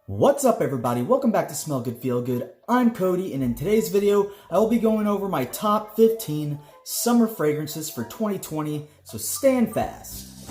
What's up everybody, welcome back to Smell Good Feel Good. I'm Cody and in today's video I will be going over my top 15 summer fragrances for 2020, so stand fast.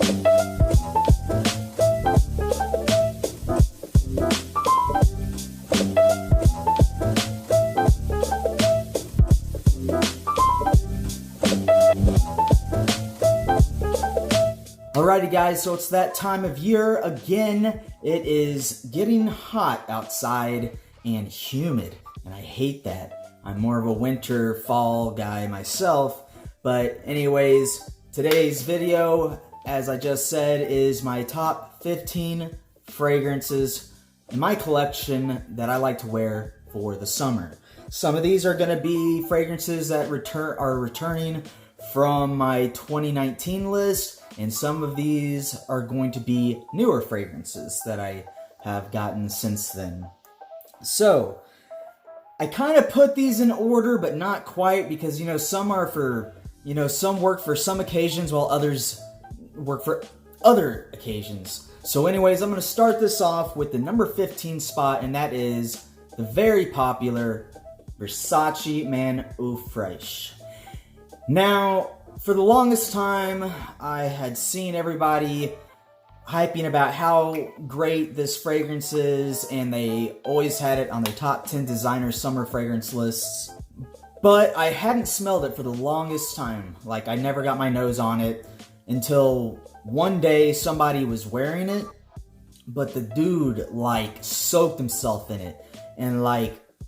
Alrighty guys, so it's that time of year again. It is getting hot outside and humid, and I hate that. I'm more of a winter, fall guy myself, but anyways, today's video, as I just said, is my top 15 fragrances in my collection that I like to wear for the summer. Some of these are going to be fragrances that are returning from my 2019 list, and some of these are going to be newer fragrances that I have gotten since then. So, I kind of put these in order, but not quite, because, some are for, some work for some occasions while others work for other occasions. So anyways, I'm going to start this off with the number 15 spot, and that is the very popular Versace Man Fresh. Now, for the longest time, I had seen everybody hyping about how great this fragrance is, and they always had it on their top 10 designer summer fragrance lists. But I hadn't smelled it for the longest time. Like, I never got my nose on it until one day somebody was wearing it, but the dude, soaked himself in it. And,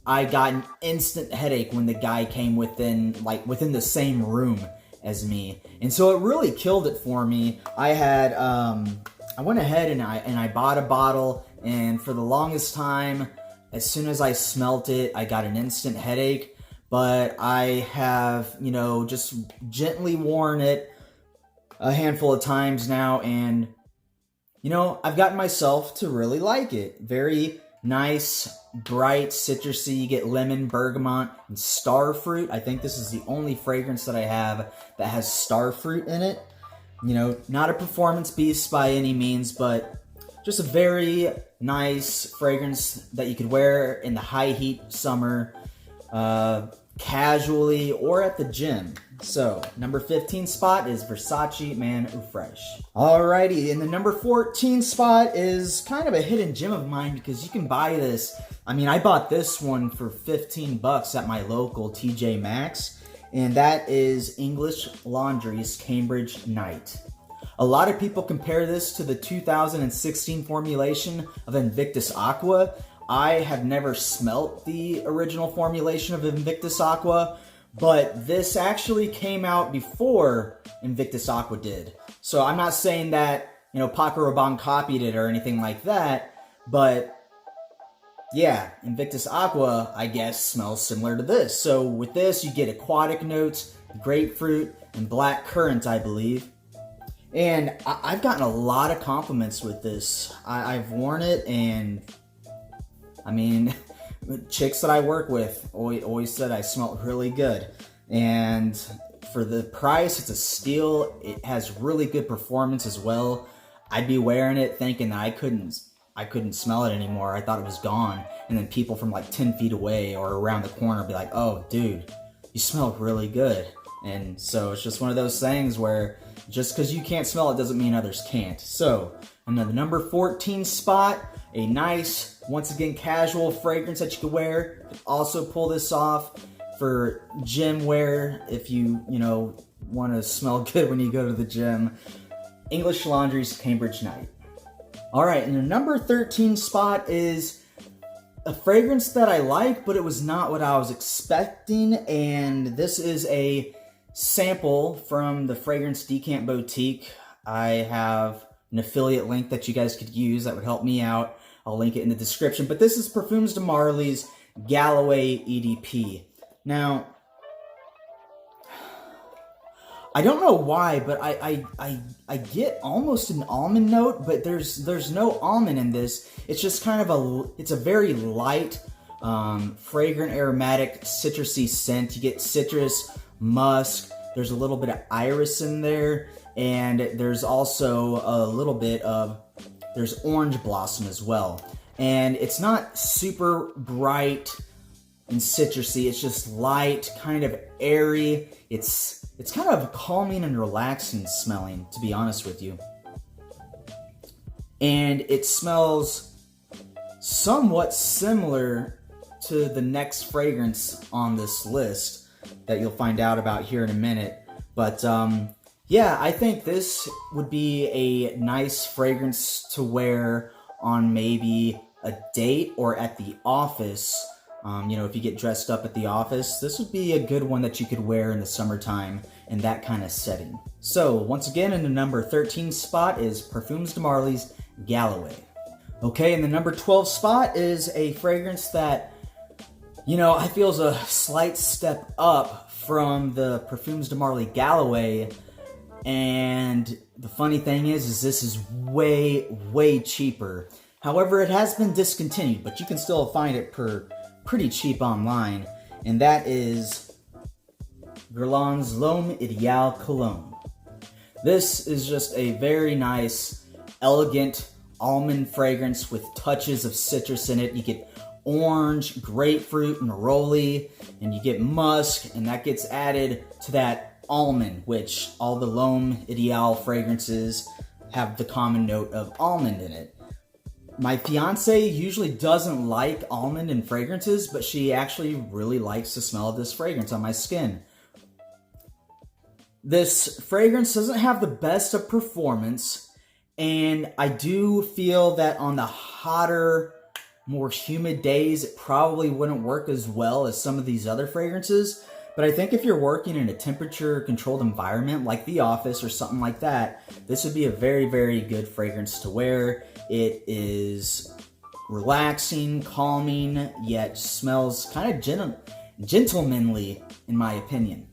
I got an instant headache when the guy came within the same room as me, and so it really killed it for me. I went ahead and I bought a bottle, and for the longest time, as soon as I smelt it, I got an instant headache. But I have, just gently worn it a handful of times now, and I've gotten myself to really like it. Very nice, bright, citrusy. You get lemon, bergamot, and starfruit. I think this is the only fragrance that I have that has starfruit in it. Not a performance beast by any means, but just a very nice fragrance that you could wear in the high heat summer, casually, or at the gym. So, number 15 spot is Versace Man Fresh. Alrighty, and the number 14 spot is kind of a hidden gem of mine, because you can buy this. I bought this one for 15 bucks at my local TJ Maxx, and that is English Laundry's Cambridge Night. A lot of people compare this to the 2016 formulation of Invictus Aqua. I have never smelt the original formulation of Invictus Aqua, but this actually came out before Invictus Aqua did. So I'm not saying that, Paco Rabanne copied it or anything like that, but yeah, Invictus Aqua, I guess, smells similar to this. So with this, you get aquatic notes, grapefruit, and black currant, I believe. And I've gotten a lot of compliments with this. I've worn it, and chicks that I work with always said I smelled really good. And for the price, it's a steal. It has really good performance as well. I'd be wearing it thinking that I couldn't smell it anymore. I thought it was gone. And then people from 10 feet away or around the corner would be like, "Oh, dude, you smell really good." And so it's just one of those things where just because you can't smell it doesn't mean others can't. So, on the number 14 spot, a nice, once again, casual fragrance that you can wear. You can also pull this off for gym wear if you, want to smell good when you go to the gym. English Laundry's Cambridge Night. Alright, and the number 13 spot is a fragrance that I like, but it was not what I was expecting, and this is a sample from the Fragrance Decant Boutique. I have an affiliate link that you guys could use that would help me out. I'll link it in the description. But this is Perfumes de Marlies Galloway EDP. Now, I don't know why, but I get almost an almond note, but there's no almond in this. It's just kind of it's a very light, fragrant, aromatic, citrusy scent. You get citrus, musk, there's a little bit of iris in there, and there's also a little bit of, there's orange blossom as well. And it's not super bright and citrusy. It's just light, kind of airy. It's kind of calming and relaxing smelling, to be honest with you. And it smells somewhat similar to the next fragrance on this list that you'll find out about here in a minute. But yeah, I think this would be a nice fragrance to wear on maybe a date or at the office. You know, if you get dressed up at the office, this would be a good one that you could wear in the summertime in that kind of setting. So once again, in the number 13 spot is Perfumes de Marlies Galloway. Okay, in the number 12 spot is a fragrance that, you know, I feel is a slight step up from the Perfumes de Marlies Galloway. And the funny thing is this is way, way cheaper. However, it has been discontinued, but you can still find it pretty cheap online. And that is Guerlain's L'Homme Ideal Cologne. This is just a very nice, elegant almond fragrance with touches of citrus in it. You get orange, grapefruit, neroli, and you get musk, and that gets added to that almond, which all the L'Homme Ideal fragrances have the common note of almond in it. My fiance usually doesn't like almond in fragrances, but she actually really likes the smell of this fragrance on my skin. This fragrance doesn't have the best of performance, and I do feel that on the hotter, more humid days, it probably wouldn't work as well as some of these other fragrances. But I think if you're working in a temperature-controlled environment like the office or something like that, this would be a very, very good fragrance to wear. It is relaxing, calming, yet smells kind of gentlemanly, in my opinion.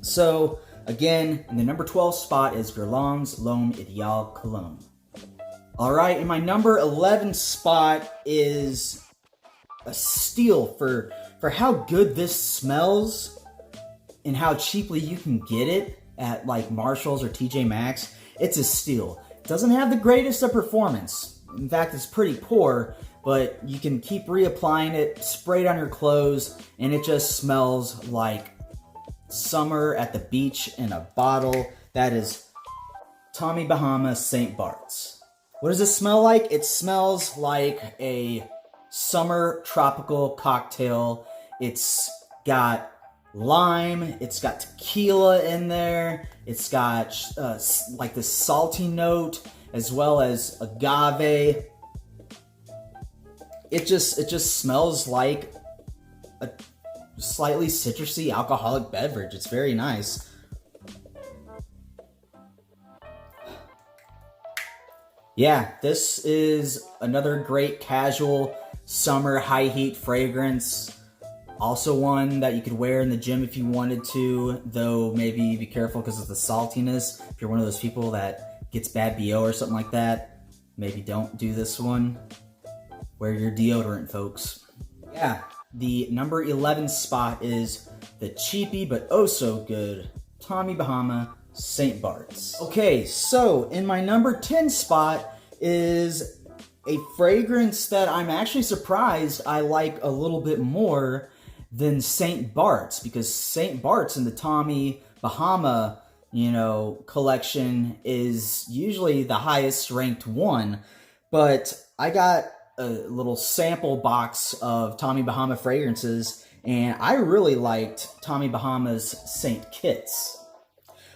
So, again, in the number 12 spot is Guerlain's L'Homme Ideal Cologne. Alright, in my number 11 spot is a steal for how good this smells and how cheaply you can get it at like Marshall's or TJ Maxx. It's a steal. It doesn't have the greatest of performance. In fact, it's pretty poor, but you can keep reapplying it, spray it on your clothes, and it just smells like summer at the beach in a bottle. That is Tommy Bahama St. Barths. What does it smell like? It smells like a summer tropical cocktail. It's got lime, it's got tequila in there, it's got like this salty note as well as agave. It just smells like a slightly citrusy alcoholic beverage. It's very nice. Yeah, this is another great casual summer high heat fragrance. Also one that you could wear in the gym if you wanted to, though maybe be careful because of the saltiness. If you're one of those people that gets bad BO or something like that, maybe don't do this one. Wear your deodorant, folks. Yeah, the number 11 spot is the cheapy but oh so good Tommy Bahama St. Barths. Okay, so in my number 10 spot is a fragrance that I'm actually surprised I like a little bit more than St. Barths, because St. Barths in the Tommy Bahama, collection is usually the highest ranked one. But I got a little sample box of Tommy Bahama fragrances, and I really liked Tommy Bahama's St. Kitts.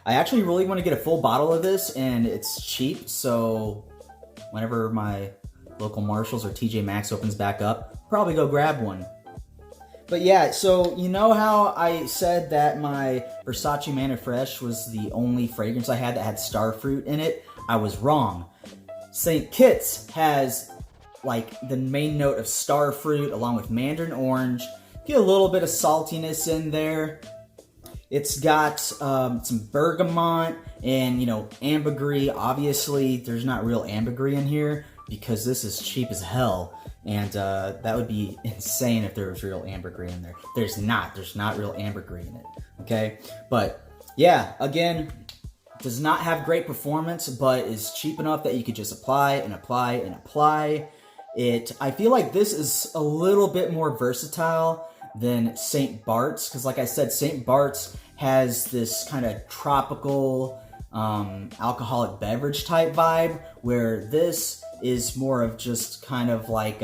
I actually really want to get a full bottle of this, and it's cheap, so whenever my local Marshalls or TJ Maxx opens back up, probably go grab one. But yeah, so you know how I said that my Versace Man Fresh was the only fragrance I had that had starfruit in it? I was wrong. St. Kitts has like the main note of starfruit along with mandarin orange. Get a little bit of saltiness in there. It's got some bergamot and, ambergris. Obviously, there's not real ambergris in here because this is cheap as hell. And that would be insane if there was real ambergris in there. There's not. There's not real ambergris in it. Okay? But, yeah, again, does not have great performance, but is cheap enough that you could just apply and apply and apply. I feel like this is a little bit more versatile than St. Barths, because like I said, St. Barths has this kind of tropical alcoholic beverage type vibe, where this is more of just kind of like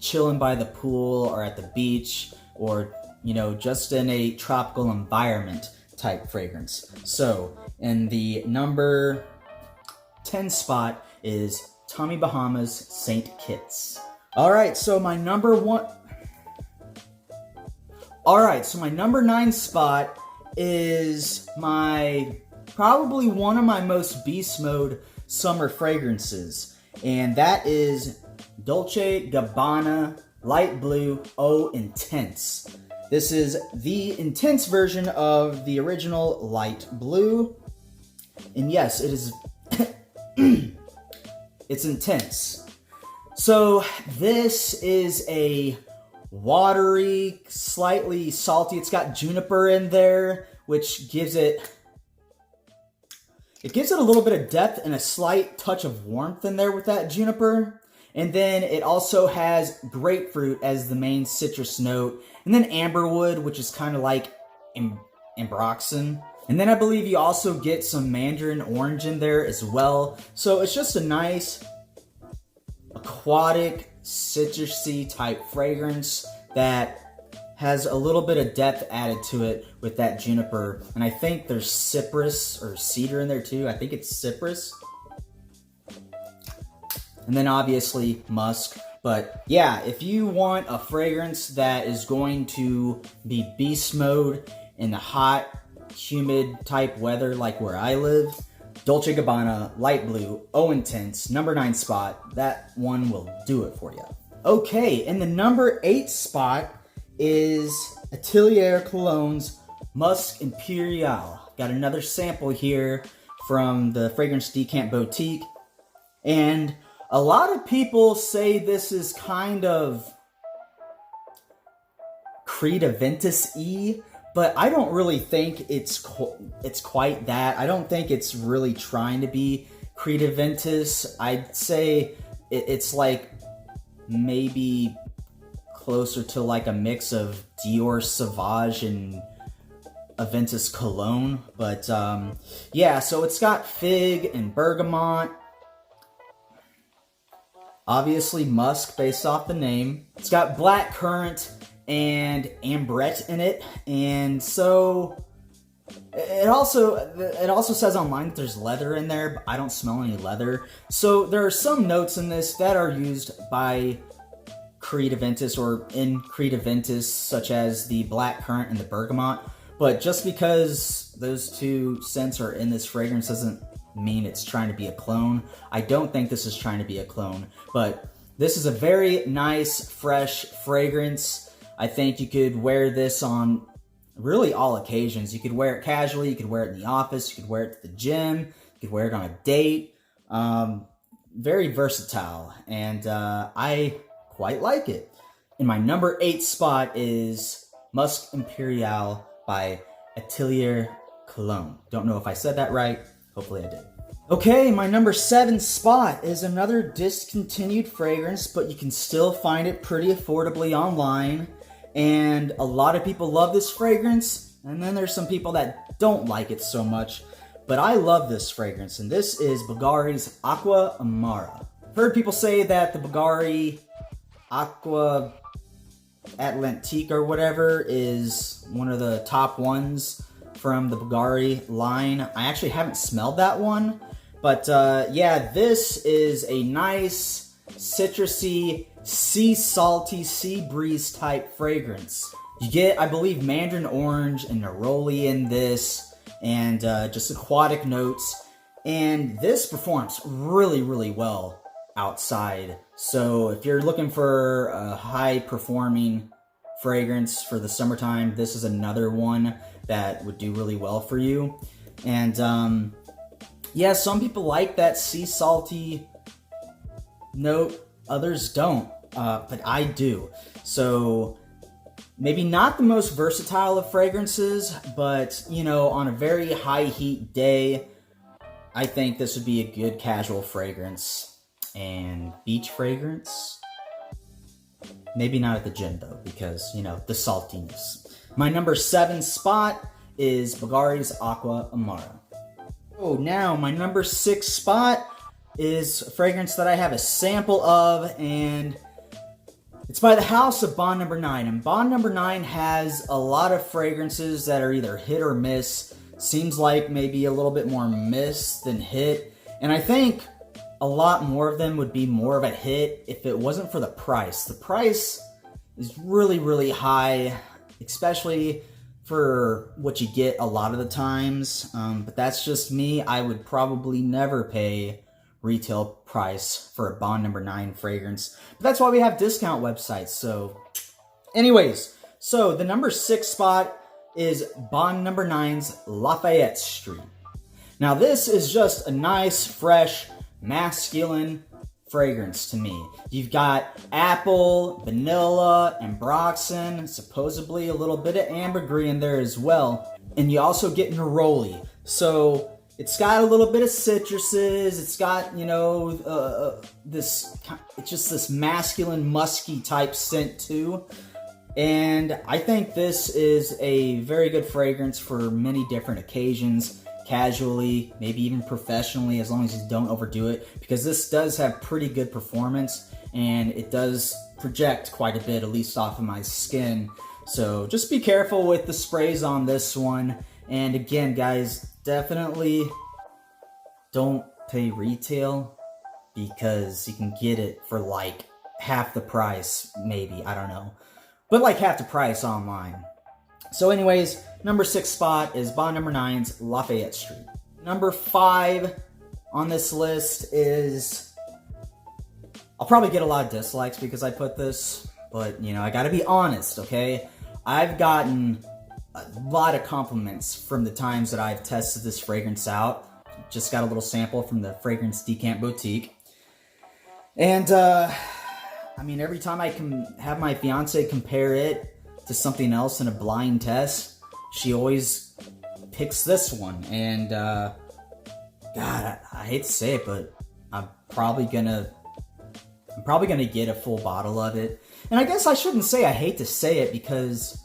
chilling by the pool or at the beach, or just in a tropical environment type fragrance. So in the number 10 spot is Tommy Bahama's Saint Kitts. Alright, so my number 9 spot is probably one of my most beast mode summer fragrances, and that is Dolce Gabbana Light Blue Oh Intense. This is the intense version of the original light blue, and yes, it is it's intense. So this is a watery, slightly salty. It's got juniper in there, which gives it a little bit of depth and a slight touch of warmth in there with that juniper. And then it also has grapefruit as the main citrus note, and then amberwood, which is kind of like ambroxan. And then I believe you also get some mandarin orange in there as well. So it's just a nice aquatic, citrusy type fragrance that has a little bit of depth added to it with that juniper. And I think there's cypress or cedar in there too. I think it's cypress. And then obviously musk. But yeah, if you want a fragrance that is going to be beast mode in the hot, humid type weather like where I live, Dolce Gabbana Light Blue Oh Intense, number 9 spot. That one will do it for you. Okay, in the number 8 spot is Atelier Cologne's Musk Imperial. Got another sample here from the Fragrance Decant Boutique. And a lot of people say this is kind of Creed Aventus-y, but I don't really think it's quite that. I don't think it's really trying to be Creed Aventus. I'd say it's like maybe closer to like a mix of Dior Sauvage and Aventus Cologne. But yeah, so it's got fig and bergamot. Obviously musk based off the name. It's got black currant and ambrette in it, and so it also says online that there's leather in there, but I don't smell any leather. So there are some notes in this that are used by Creed Aventus or in Creed Aventus, such as the black currant and the bergamot. But just because those two scents are in this fragrance doesn't mean it's trying to be a clone. I don't think this is trying to be a clone, but this is a very nice, fresh fragrance. I think you could wear this on really all occasions. You could wear it casually, you could wear it in the office, you could wear it to the gym, you could wear it on a date. Very versatile, and I quite like it. In my number 8 spot is Musk Imperial by Atelier Cologne. Don't know if I said that right. Hopefully I did. Okay, my number 7 spot is another discontinued fragrance, but you can still find it pretty affordably online. And a lot of people love this fragrance, and then there's some people that don't like it so much. But I love this fragrance, and this is Bagheri's Aqua Amaro. I've heard people say that the Bagheri Aqua Atlantique or whatever is one of the top ones from the Bagheri line. I actually haven't smelled that one, but yeah, this is a nice, citrusy, sea salty, sea breeze type fragrance. You get, I believe, mandarin orange and neroli in this, and just aquatic notes, and this performs really, really well outside. So if you're looking for a high performing fragrance for the summertime, this is another one that would do really well for you. And yeah, some people like that sea salty note, others don't, but I do. So maybe not the most versatile of fragrances, but you know, on a very high heat day, I think this would be a good casual fragrance and beach fragrance. Maybe not at the gym though, because, you know, the saltiness. My number 7 spot is Bagheri's Aqua Amaro. Oh, now my number 6 spot is a fragrance that I have a sample of, and it's by the house of Bond Number 9. And Bond Number 9 has a lot of fragrances that are either hit or miss. Seems like maybe a little bit more miss than hit. And I think a lot more of them would be more of a hit if it wasn't for the price. The price is really, really high, especially for what you get a lot of the times. But that's just me. I would probably never pay retail price for a Bond Number 9 fragrance. But that's why we have discount websites. So anyways, so the number 6 spot is Bond Number 9's Lafayette Street. Now this is just a nice, fresh, masculine fragrance to me. You've got apple, vanilla, ambroxan, supposedly a little bit of ambergris in there as well. And you also get neroli. So it's got a little bit of citruses. It's got, you know, it's just this masculine, musky type scent too. And I think this is a very good fragrance for many different occasions, casually, maybe even professionally, as long as you don't overdo it, because this does have pretty good performance and it does project quite a bit, at least off of my skin. So just be careful with the sprays on this one. And again, guys, definitely don't pay retail, because you can get it for like half the price, maybe, I don't know. But like half the price online. So anyways, number 6 spot is Bond Number 9's Lafayette Street. Number 5 on this list is, I'll probably get a lot of dislikes because I put this, but you know, I gotta be honest, okay? I've gotten a lot of compliments from the times that I've tested this fragrance out. Just got a little sample from the Fragrance Decant Boutique. And I mean, every time I can have my fiance compare it to something else in a blind test, she always picks this one. And God, I hate to say it, but I'm probably gonna get a full bottle of it. And I guess I shouldn't say I hate to say it, because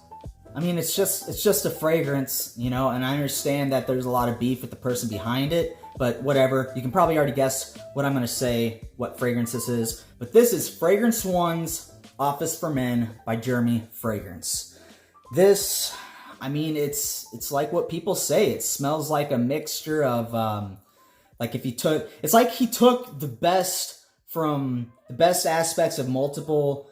I mean, it's just a fragrance, you know, and I understand that there's a lot of beef with the person behind it, but whatever. You can probably already guess what I'm going to say, what fragrance this is. But this is Fragrance One's Office for Men by Jeremy Fragrance. This, I mean, it's like what people say. It smells like a mixture of, like if you took, it's like he took the best from the best aspects of multiple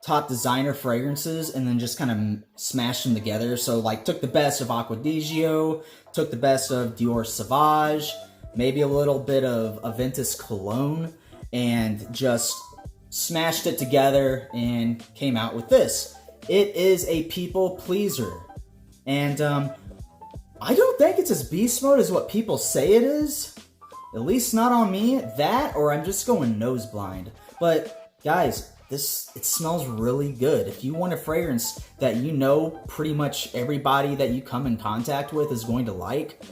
top designer fragrances and then just kind of smashed them together. So like took the best of Aqua di Gio, took the best of Dior Sauvage, maybe a little bit of Aventus Cologne, and just smashed it together and came out with this. It is a people pleaser. And I don't think it's as beast mode as what people say it is. At least not on me. That, or I'm just going nose blind. But guys, it smells really good. If you want a fragrance that you know pretty much everybody that you come in contact with is going to like,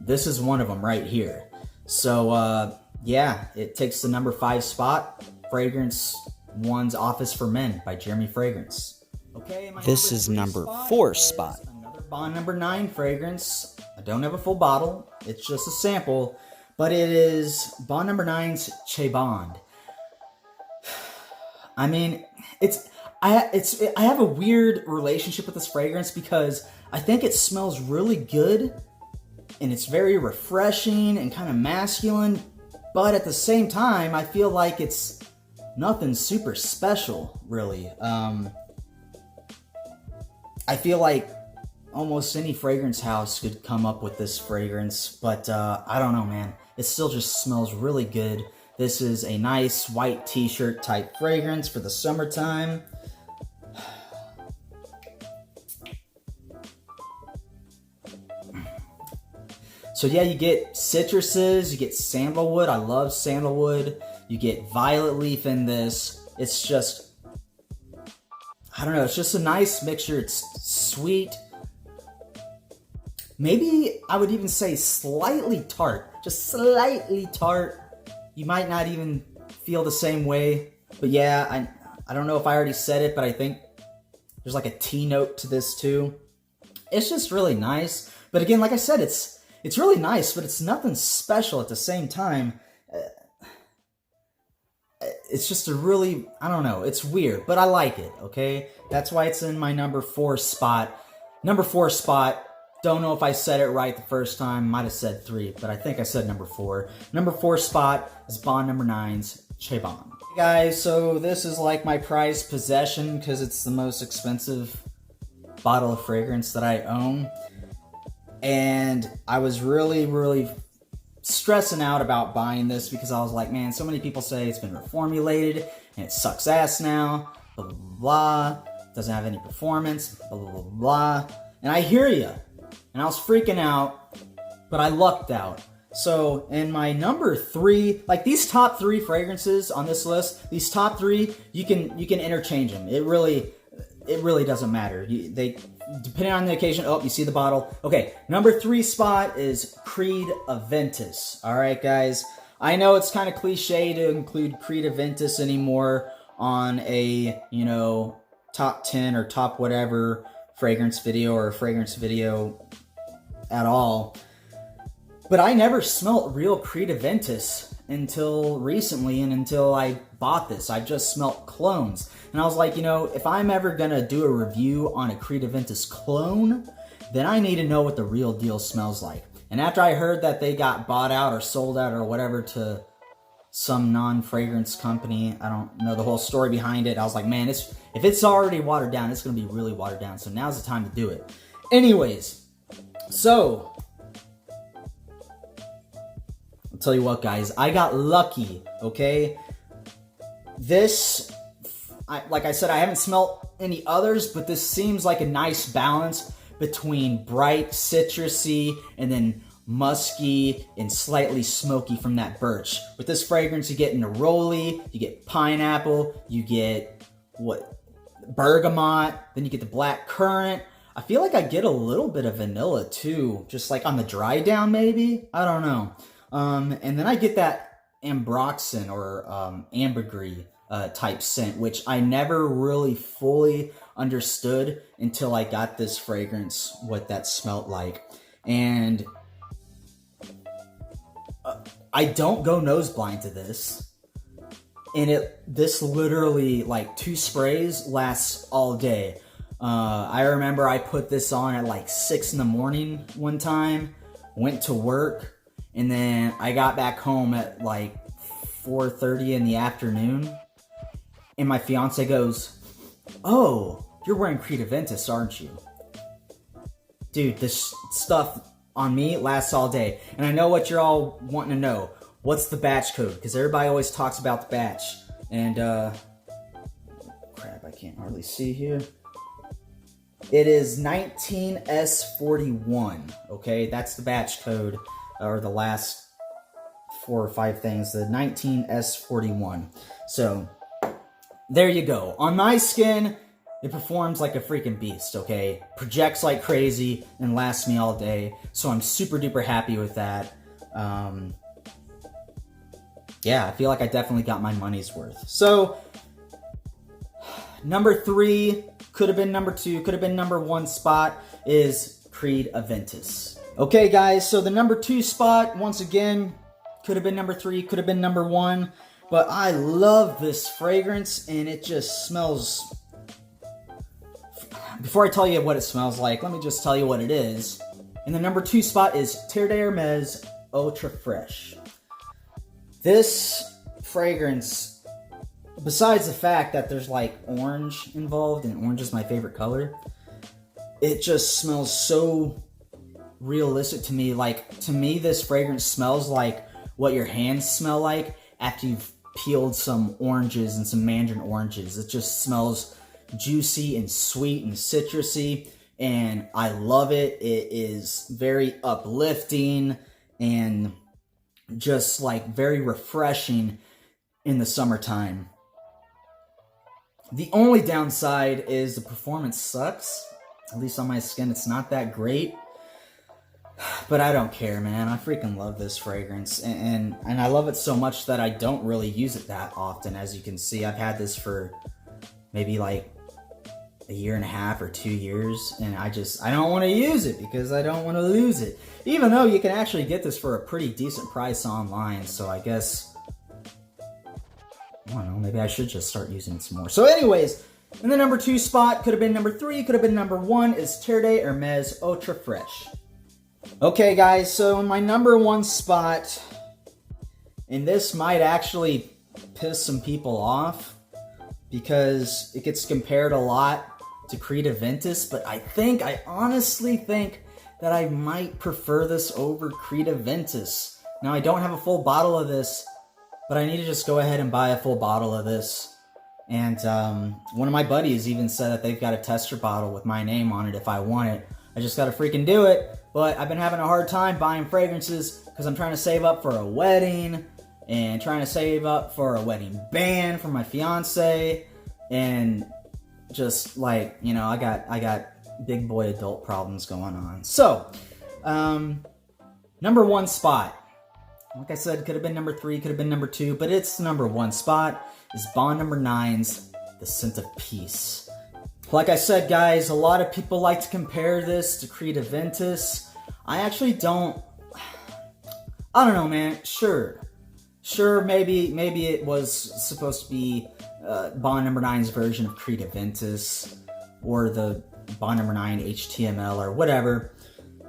this is one of them right here. So yeah, it takes the number 5 spot. Fragrance One's Office for Men by Jeremy Fragrance. Okay, this is number 4 spot. Another Bond Number 9 fragrance. I don't have a full bottle. It's just a sample, but it is Bond Number 9's Che Bond. I mean, I have a weird relationship with this fragrance because I think it smells really good and it's very refreshing and kind of masculine, but at the same time, I feel like it's nothing super special, really. I feel like almost any fragrance house could come up with this fragrance, but I don't know, man. It still just smells really good. This is a nice white t-shirt type fragrance for the summertime. So yeah, you get citruses, you get sandalwood. I love sandalwood. You get violet leaf in this. It's just, I don't know, it's just a nice mixture. It's sweet. Maybe I would even say slightly tart. Just slightly tart. You might not even feel the same way. But yeah, I don't know if I already said it, but I think there's like a T note to this too. It's just really nice. But again, like I said, it's really nice, but it's nothing special at the same time. It's just a really, I don't know, it's weird, but I like it, okay? That's why it's in my number 4 spot. Number 4 spot, don't know if I said it right the first time, might have said 3, but I think I said number 4. Number 4 spot is Bond number 9's Chebon. Hey guys, so this is like my prized possession because it's the most expensive bottle of fragrance that I own. And I was really stressing out about buying this because I was like, man, so many people say it's been reformulated and it sucks ass now, blah, blah, blah, doesn't have any performance, blah, blah, blah, blah. And I hear you. And I was freaking out, but I lucked out. So in my number 3, like these top 3 fragrances on this list, these top 3, you can interchange them. It really doesn't matter. Depending on the occasion. Oh, you see the bottle. Okay, number 3 spot is Creed Aventus. All right, guys. I know it's kind of cliche to include Creed Aventus anymore on a, top 10 or top whatever fragrance video or fragrance video at all. But I never smelt real Creed Aventus until recently and until I bought this. I just smelt clones. And I was like, if I'm ever going to do a review on a Creed Aventus clone, then I need to know what the real deal smells like. And after I heard that they got bought out or sold out or whatever to some non-fragrance company, I don't know the whole story behind it, I was like, man, if it's already watered down, it's going to be really watered down. So now's the time to do it. Anyways, so I'll tell you what, guys, I got lucky, okay? This, like I said, I haven't smelled any others, but this seems like a nice balance between bright, citrusy, and then musky and slightly smoky from that birch. With this fragrance, you get neroli, you get pineapple, you get, bergamot, then you get the black currant. I feel like I get a little bit of vanilla too, just like on the dry down maybe? I don't know. And then I get that ambroxan or ambergris type scent, which I never really fully understood until I got this fragrance, what that smelled like. And I don't go nose blind to this. And this literally, like 2 sprays lasts all day. I remember I put this on at like 6 in the morning one time, went to work, and then I got back home at like 4:30 in the afternoon. And my fiance goes, "Oh, you're wearing Creed Aventus, aren't you?" Dude, this stuff on me lasts all day. And I know what you're all wanting to know. What's the batch code? Because everybody always talks about the batch. And, crap, I can't hardly see here. It is 19S41, okay? That's the batch code, or the last 4 or 5 things, the 19S41. So, there you go. On my skin, it performs like a freaking beast, okay? Projects like crazy and lasts me all day. So I'm super duper happy with that. Yeah, I feel like I definitely got my money's worth. So, number 3, could have been number 2, could have been number 1 spot is Creed Aventus. Okay, guys, so the number 2 spot, once again, could have been number 3, could have been number 1. But I love this fragrance, and it just smells... Before I tell you what it smells like, let me just tell you what it is. And the number 2 spot is Hermes Oh Tripp Fresh. This fragrance, besides the fact that there's like orange involved, and orange is my favorite color, it just smells so realistic to me. Like, to me, this fragrance smells like what your hands smell like after you've peeled some oranges and some mandarin oranges. It just smells juicy and sweet and citrusy, and I love it. It is very uplifting and just like very refreshing in the summertime. The only downside is the performance sucks. At least on my skin, it's not that great. But I don't care, man. I freaking love this fragrance. And I love it so much that I don't really use it that often. As you can see, I've had this for maybe like a year and a half or 2 years, and I don't want to use it because I don't want to lose it. Even though you can actually get this for a pretty decent price online, so I guess, I don't know, maybe I should just start using it some more. So anyways, in the number 2 spot, could have been number 3, could have been number 1, is Hermes Oh Tripp Fresh. Okay guys, so in my number 1 spot, and this might actually piss some people off because it gets compared a lot to Creed Aventus, but I honestly think that I might prefer this over Creed Aventus. Now, I don't have a full bottle of this, but I need to just go ahead and buy a full bottle of this. And one of my buddies even said that they've got a tester bottle with my name on it if I want it. I just gotta freaking do it. But I've been having a hard time buying fragrances because I'm trying to save up for a wedding and trying to save up for a wedding band for my fiance, and just like, you know, I got big boy adult problems going on. So, number 1 spot. Like I said, could have been number 3, could have been number 2, but it's number 1 spot is Bond No. 9's The Scent of Peace. Like I said, guys, a lot of people like to compare this to Creed Aventus. I actually don't. I don't know, man. Sure, maybe it was supposed to be Bond No. 9's version of Creed Aventus, or the Bond No. 9 HTML or whatever.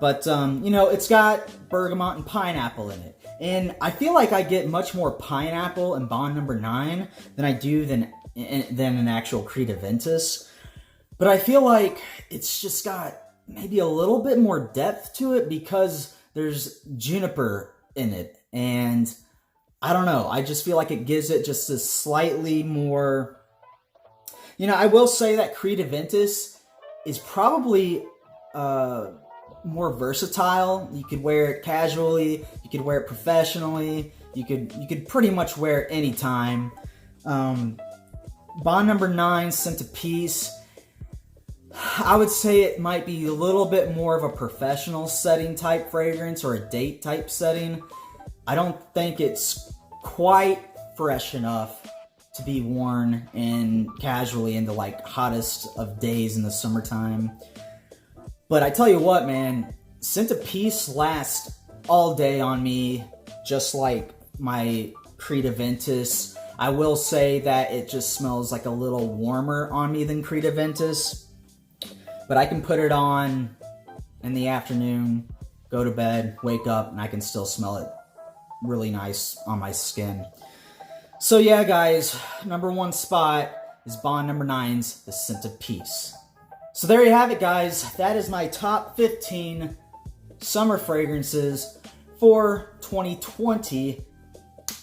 But, you know, it's got bergamot and pineapple in it. And I feel like I get much more pineapple in Bond No. 9 than I do than an actual Creed Aventus. But I feel like it's just got maybe a little bit more depth to it because there's juniper in it. And I don't know, I just feel like it gives it just a slightly more... You know, I will say that Creed Aventus is probably more versatile. You could wear it casually, you could wear it professionally, you could pretty much wear it anytime. Bond No. 9, Scent of Peace, I would say it might be a little bit more of a professional setting type fragrance or a date type setting. I don't think it's quite fresh enough to be worn in casually in the like hottest of days in the summertime. But I tell you what, man, Scent of Peace lasts all day on me, just like my Creed Aventus. I will say that it just smells like a little warmer on me than Creed Aventus. But I can put it on in the afternoon, go to bed, wake up, and I can still smell it really nice on my skin. So yeah, guys, number 1 spot is Bond No. 9's The Scent of Peace. So there you have it, guys. That is my top 15 summer fragrances for 2020.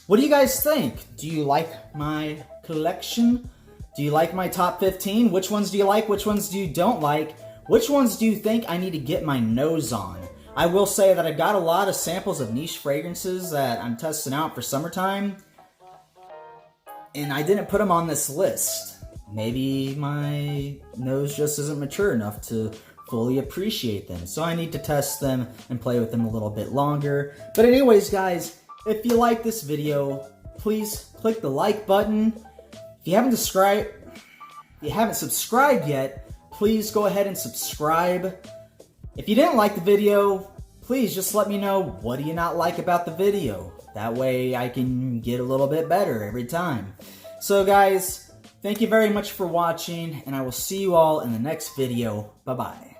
What do you guys think? Do you like my collection? Do you like my top 15? Which ones do you like? Which ones do you don't like? Which ones do you think I need to get my nose on? I will say that I got a lot of samples of niche fragrances that I'm testing out for summertime, and I didn't put them on this list. Maybe my nose just isn't mature enough to fully appreciate them, so I need to test them and play with them a little bit longer. But anyways, guys, if you like this video, please click the like button. If you haven't subscribed yet, please go ahead and subscribe. If you didn't like the video, please just let me know, what do you not like about the video? That way I can get a little bit better every time. So guys, thank you very much for watching, and I will see you all in the next video. Bye-bye.